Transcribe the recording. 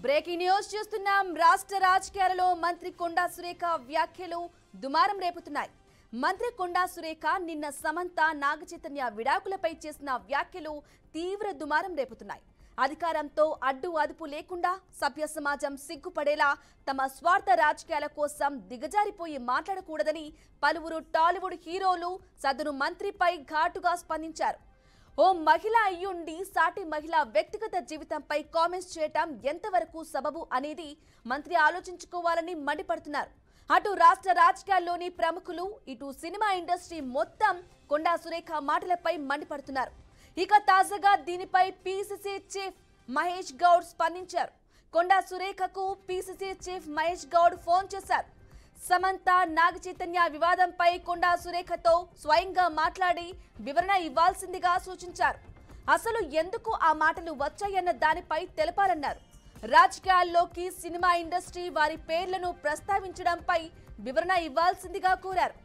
Breaking news చూస్తున్నాం. రాష్ట్ర రాజకీయాలలో మంత్రి కొండా సురేఖ వ్యాఖ్యలు దుమారం రేపుతున్నాయి. మంత్రి కొండా సురేఖ నిన్న సమంత నాగచైతన్య విడాకులపై చేసిన వ్యాఖ్యలు తీవ్ర దుమారం రేపుతున్నాయి. అధికారంతో అడ్డు అదుపు లేకుండా సభ్య సమాజం సిగ్గుపడేలా తమ స్వార్థ రాజకీయాల కోసం దిగజారిపోయి మాట్లాడకూడదని పలువురు టాలీవుడ్ హీరోలు సదరు మంత్రిపై ఘాటుగా స్పందించారు. ఓ మహిళ అయ్యుండి సాటి మహిళ వ్యక్తిగత జీవితంపై కామెంట్స్ చేయటం ఎంతవరకు సబబు అనేది మంత్రి ఆలోచించుకోవాలని మండిపడుతున్నారు. అటు రాష్ట్ర రాజకీయాల్లోని ప్రముఖులు, ఇటు సినిమా ఇండస్ట్రీ మొత్తం కొండా సురేఖ మాటలపై మండిపడుతున్నారు. ఇక తాజాగా దీనిపై పీసీసీ చీఫ్ మహేష్ గౌడ్ స్పందించారు. కొండా సురేఖకు PCC chief Mahesh Goud phone చేశారు. సమంత నాగచైతన్య వివాదంపై కొండా సురేఖతో స్వయంగా మాట్లాడి వివరణ ఇవ్వాల్సిందిగా సూచించారు. అసలు ఎందుకు ఆ మాటలు వచ్చాయన్న దానిపై తెలపాలన్నారు. రాజకీయాల్లోకి సినిమా ఇండస్ట్రీ వారి పేర్లను ప్రస్తావించడంపై వివరణ ఇవ్వాల్సిందిగా కోరారు.